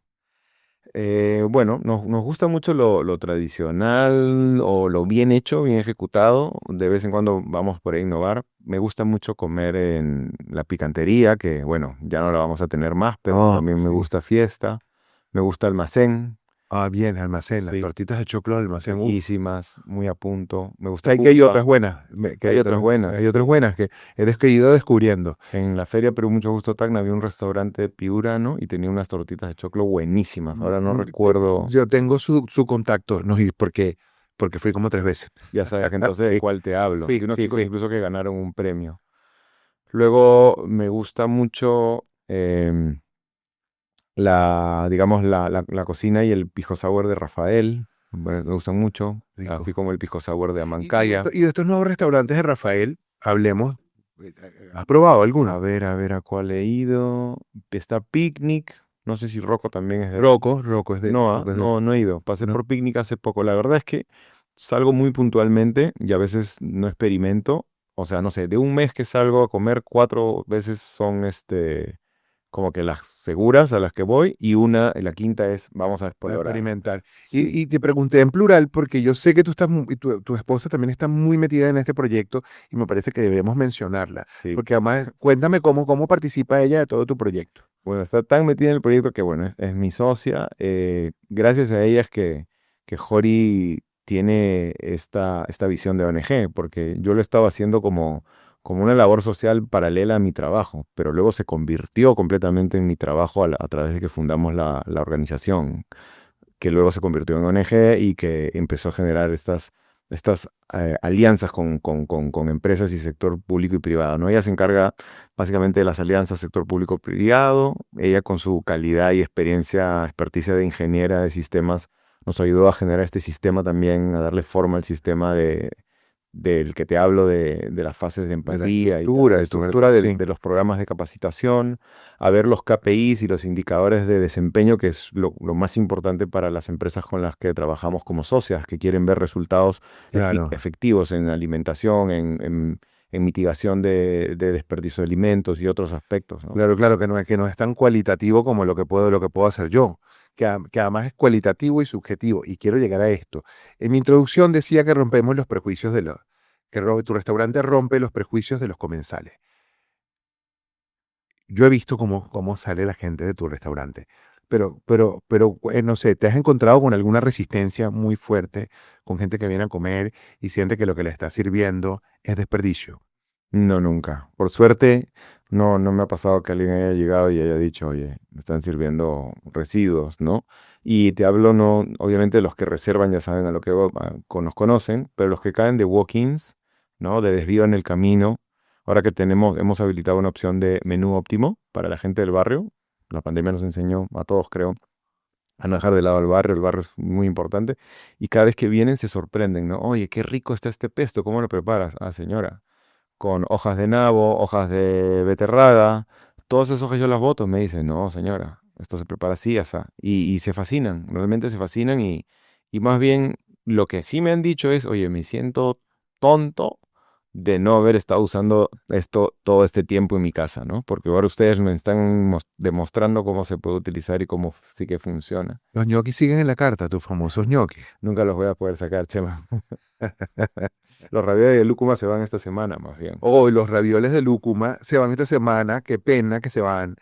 bueno, nos gusta mucho lo tradicional o lo bien hecho, bien ejecutado. De vez en cuando vamos por ahí a innovar. Me gusta mucho comer en la picantería, que bueno, ya no la vamos a tener más, pero Oh, también me sí. gusta fiesta. Me gusta almacén. Ah, bien, almacén, las Sí, tortitas de choclo del almacén. riquísimas, muy a punto. Me gusta Hay que hay otras Cuba. buenas, Hay otras buenas, hay otras sí. buenas que he ido descubriendo. En la Feria Perú Mucho Gusto Tacna había un restaurante piurano y tenía unas tortitas de choclo buenísimas. Ahora no recuerdo, Yo tengo su contacto, no, y porque fui como 3 veces. ya sabes entonces de Sí, cuál te hablo. sí, De unos sí, chicos sí. incluso que ganaron un premio. Luego me gusta mucho digamos, la cocina y el pisco sour de Rafael. Me gustan mucho. Rico. Así como el pisco sour de Y Amancaya. y de estos nuevos restaurantes de Rafael, hablemos. ¿Has probado alguno? A ver a cuál he ido. Está Picnic. No sé si Rocco también es de... Rocco es de, No, Rocco es de- no, no he ido. Pasé no. por Picnic hace poco. La verdad es que salgo muy puntualmente y a veces no experimento. O sea, no sé, de un mes que salgo a comer, 4 veces son como que las seguras a las que voy y la quinta es vamos a Para explorar. experimentar. Sí. Y te pregunté en plural porque yo sé que tú estás, y tu esposa también está muy metida en este proyecto y me parece que debemos mencionarla. Sí. Porque además, cuéntame cómo participa ella de todo tu proyecto. Bueno, está tan metida en el proyecto que, bueno, es mi socia. Gracias a ella es que Jori tiene esta visión de ONG, porque yo lo estaba haciendo como una labor social paralela a mi trabajo, pero luego se convirtió completamente en mi trabajo a través de que fundamos la organización, que luego se convirtió en ONG y que empezó a generar estas alianzas con empresas y sector público y privado, ¿no? Ella se encarga básicamente de las alianzas sector público-privado. Ella con su calidad y experticia de ingeniera de sistemas nos ayudó a generar este sistema también, a darle forma al sistema del que te hablo de las fases de De la empatía y estructura, la de tu, estructura sí. de los programas de capacitación, a ver los KPIs y los indicadores de desempeño, que es lo más importante para las empresas con las que trabajamos como socias, que quieren ver resultados Claro. efectivos en alimentación, en mitigación de desperdicio de alimentos y otros aspectos, ¿no? Claro, que no es tan cualitativo como lo que puedo hacer yo, que además es cualitativo y subjetivo. Y quiero llegar a esto. En mi introducción decía que rompemos los prejuicios tu restaurante rompe los prejuicios de los comensales. Yo he visto cómo sale la gente de tu restaurante, pero no sé, ¿te has encontrado con alguna resistencia muy fuerte con gente que viene a comer y siente que lo que le está sirviendo es desperdicio? No, nunca. Por suerte, no me ha pasado que alguien haya llegado y haya dicho, oye, me están sirviendo residuos, ¿no? Y te hablo, no, obviamente los que reservan ya saben a lo que nos conocen, pero los que caen de walk-ins, ¿no? De desvío en el camino, ahora que hemos habilitado una opción de menú óptimo para la gente del barrio, la pandemia nos enseñó a todos, creo, a no dejar de lado el barrio es muy importante, y cada vez que vienen se sorprenden, ¿no? Oye, qué rico está este pesto, ¿cómo lo preparas? Ah, señora con hojas de nabo, hojas de beterraga, todas esas hojas yo las boto, me dicen, no, señora, esto se prepara así, asá. Y se fascinan, realmente se fascinan y más bien lo que sí me han dicho es, oye, me siento tonto de no haber estado usando esto todo este tiempo en mi casa, ¿no? Porque ahora ustedes me están demostrando cómo se puede utilizar y cómo sí que funciona. Los ñoquis siguen en la carta, tus famosos ñoquis. Nunca los voy a poder sacar, Chema. Los ravioles de lúcuma se van esta semana, más bien. Hoy los ravioles de lúcuma se van esta semana, qué pena que se van.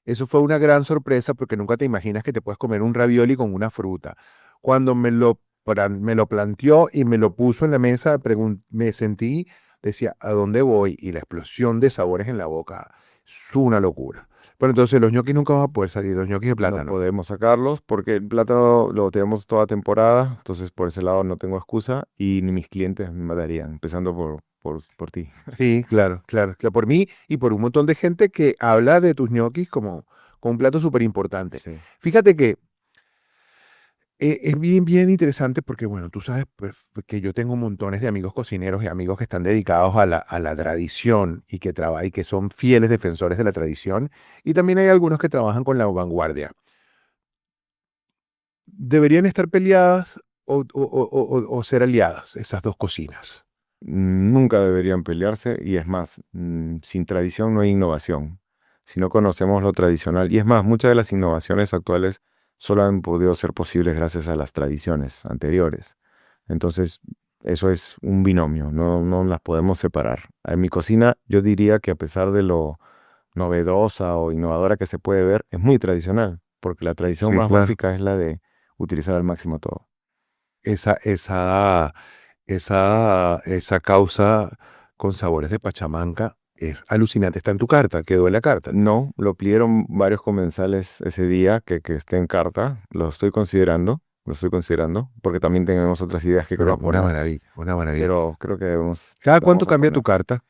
Eso fue una gran sorpresa porque nunca te imaginas que te puedes comer un ravioli con una fruta. Cuando me lo planteó y me lo puso en la mesa, me sentí, decía, ¿a dónde voy? Y la explosión de sabores en la boca es una locura. Pero entonces los ñoquis nunca van a poder salir, los ñoquis de No plátano. podemos sacarlos porque el plátano lo tenemos toda temporada, entonces por ese lado no tengo excusa y ni mis clientes me matarían, empezando por ti. Sí, claro, claro, claro, por mí y por un montón de gente que habla de tus ñoquis como un plato súper importante. Sí. Fíjate que es bien, bien interesante porque, bueno, tú sabes que yo tengo montones de amigos cocineros y amigos que están dedicados a la tradición y que trabajan y que son fieles defensores de la tradición. Y también hay algunos que trabajan con la vanguardia. ¿Deberían estar peleadas o ser aliadas esas dos cocinas? Nunca deberían pelearse y es más, sin tradición no hay innovación. Si no conocemos lo tradicional, y es más, muchas de las innovaciones actuales solo han podido ser posibles gracias a las tradiciones anteriores. Entonces, eso es un binomio, no las podemos separar. En mi cocina, yo diría que a pesar de lo novedosa o innovadora que se puede ver, es muy tradicional, porque la tradición Sí, más claro. básica es la de utilizar al máximo todo. Esa, esa, esa causa con sabores de Pachamanca es alucinante. Está en tu carta, quedó en la carta. No, lo pidieron varios comensales ese día que esté en carta. Lo estoy considerando, porque también tenemos otras ideas que Pero queremos una poner, maravilla, una maravilla. pero creo que ¿Cada cuánto vamos a cambia tu poner. carta?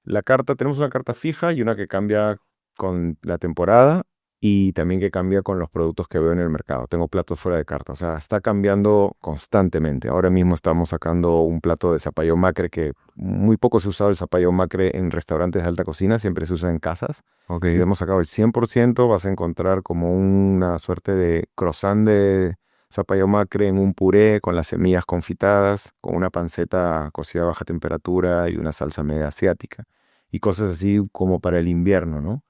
La carta, tenemos una carta fija y una que cambia con la temporada y también que cambia con los productos que veo en el mercado. Tengo platos fuera de carta, o sea, está cambiando constantemente. Ahora mismo estamos sacando un plato de zapallo macre que muy poco se ha usado el zapallo macre en restaurantes de alta cocina, siempre se usa en casas. Ok. Y hemos sacado el 100%, vas a encontrar como una suerte de croissant de zapallo macre en un puré con las semillas confitadas, con una panceta cocida a baja temperatura y una salsa media asiática. Y cosas así como para el invierno, ¿no?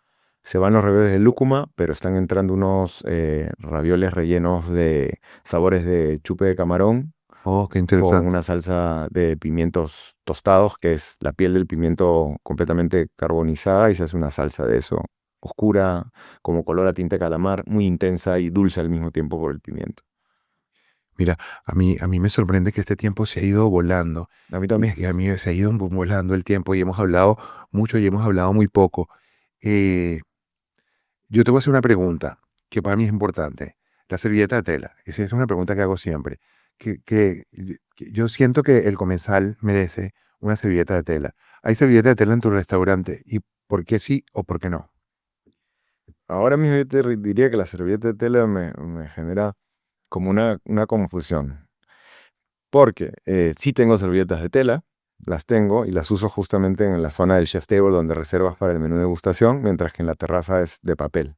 Se van los ravioles de lúcuma, pero están entrando unos ravioles rellenos de sabores de chupe de camarón Oh, qué con interesante. una salsa de pimientos tostados, que es la piel del pimiento completamente carbonizada y se hace una salsa de eso, oscura, como color a tinta de calamar, muy intensa y dulce al mismo tiempo por el pimiento. Mira, a mí me sorprende que este tiempo se ha ido volando A mí también. y a mí se ha ido volando el tiempo y hemos hablado mucho y hemos hablado muy poco. Eh, yo te voy a hacer una pregunta que para mí es importante. La servilleta de tela. Esa es una pregunta que hago siempre. Que yo siento que el comensal merece una servilleta de tela. ¿Hay servilleta de tela en tu restaurante? ¿Y por qué sí o por qué no? Ahora mismo yo diría que la servilleta de tela me genera como una confusión. Porque sí tengo servilletas de tela, las tengo y las uso justamente en la zona del chef table donde reservas para el menú de degustación, mientras que en la terraza es de papel.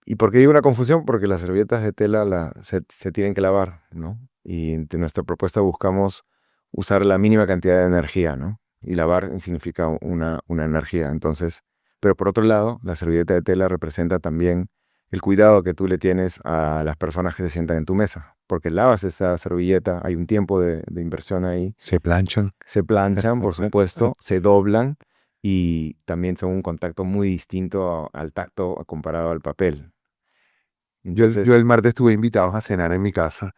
¿Y por qué digo una confusión? Porque las servilletas de tela se tienen que lavar, ¿no? Y en nuestra propuesta buscamos usar la mínima cantidad de energía, ¿no? Y lavar significa una energía. Entonces, pero por otro lado, la servilleta de tela representa también el cuidado que tú le tienes a las personas que se sientan en tu mesa. Porque lavas esa servilleta, hay un tiempo de inversión ahí, ¿Se planchan? se planchan, por supuesto, se doblan y también son un contacto muy distinto al tacto comparado al papel. Yo Entonces, el martes estuve invitado a cenar en mi casa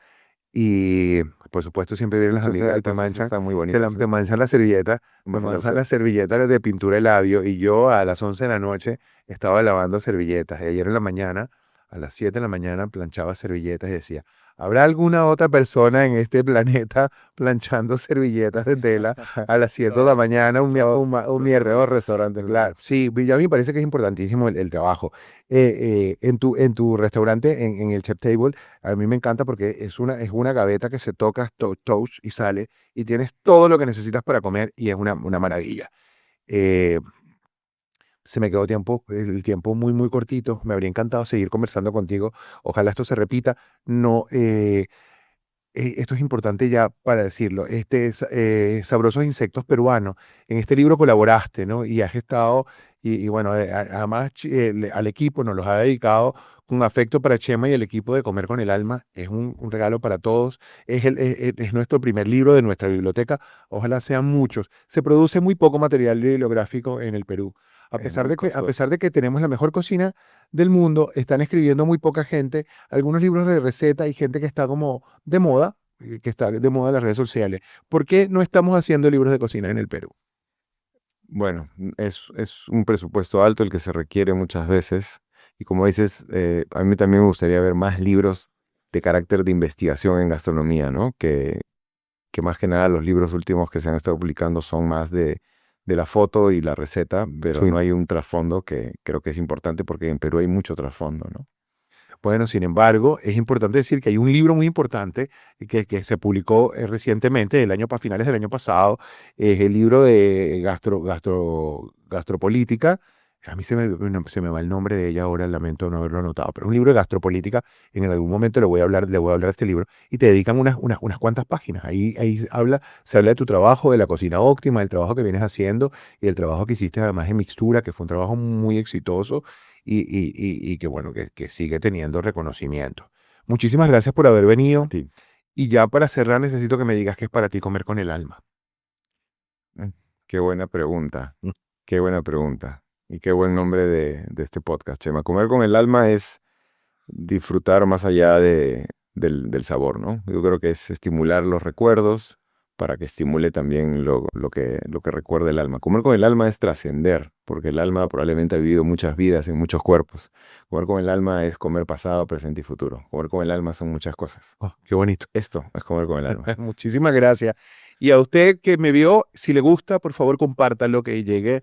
y por supuesto siempre vienen las amigas y entonces están muy bonitos. te manchan la servilleta, me Bueno, manchan las servilletas de pintura de labio y yo a las 11 de la noche estaba lavando servilletas. Y ayer en la mañana, a las 7 de la mañana, planchaba servilletas y decía, ¿habrá alguna otra persona en este planeta planchando servilletas de tela a las 7 de la mañana un los miércoles? peores restaurantes. Claro, sí, ya me parece que es importantísimo el trabajo. En tu restaurante, en el Chef Table, a mí me encanta porque es una gaveta que se toca, touch y sale, y tienes todo lo que necesitas para comer y es una maravilla. Eh, Se me quedó el tiempo muy, muy cortito. Me habría encantado seguir conversando contigo. Ojalá esto se repita. No, esto es importante ya para decirlo, Sabrosos Insectos Peruanos. En este libro colaboraste, ¿no? Y has estado, y bueno, además al equipo nos los ha dedicado con afecto para Chema y el equipo de Comer con el Alma. Es un regalo para todos. Es nuestro primer libro de nuestra biblioteca. Ojalá sean muchos. Se produce muy poco material bibliográfico en el Perú. A Es pesar muy de que, a costoso. pesar de que tenemos la mejor cocina del mundo, están escribiendo muy poca gente. Algunos libros de receta y gente que está como de moda, que está de moda en las redes sociales. ¿Por qué no estamos haciendo libros de cocina en el Perú? Bueno, es un presupuesto alto el que se requiere muchas veces. Y como dices, a mí también me gustaría ver más libros de carácter de investigación en gastronomía, ¿no? Que más que nada los libros últimos que se han estado publicando son más de la foto y la receta, pero Sí. no hay un trasfondo que creo que es importante porque en Perú hay mucho trasfondo, ¿no? Bueno, sin embargo, es importante decir que hay un libro muy importante que se publicó recientemente, finales del año pasado, es el libro de gastropolítica. A mí se me va el nombre de ella ahora, lamento no haberlo anotado, pero un libro de gastropolítica, en algún momento le voy a hablar de este libro, y te dedican unas cuantas páginas. Ahí se habla de tu trabajo, de la cocina óptima, del trabajo que vienes haciendo y del trabajo que hiciste además en mixtura, que fue un trabajo muy exitoso y que bueno, que sigue teniendo reconocimiento. Muchísimas gracias por haber A venido. ti. Y ya para cerrar, necesito que me digas qué es para ti comer con el alma. Qué buena pregunta, Mm. qué buena pregunta. Y qué buen nombre de este podcast, Chema. Comer con el alma es disfrutar más allá del sabor, ¿no? Yo creo que es estimular los recuerdos para que estimule también lo que recuerda el alma. Comer con el alma es trascender, porque el alma probablemente ha vivido muchas vidas en muchos cuerpos. Comer con el alma es comer pasado, presente y futuro. Comer con el alma son muchas cosas. Oh, qué bonito. Esto es comer con el alma. Muchísimas gracias. Y a usted que me vio, si le gusta, por favor, compártalo, que llegue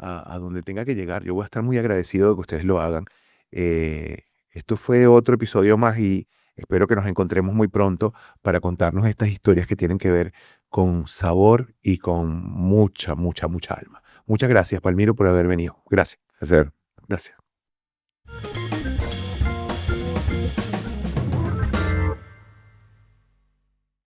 a donde tenga que llegar. Yo voy a estar muy agradecido de que ustedes lo hagan. Esto fue otro episodio más y espero que nos encontremos muy pronto para contarnos estas historias que tienen que ver con sabor y con mucha, mucha, mucha alma. Muchas gracias, Palmiro, por haber venido. Gracias. Hacer. Gracias.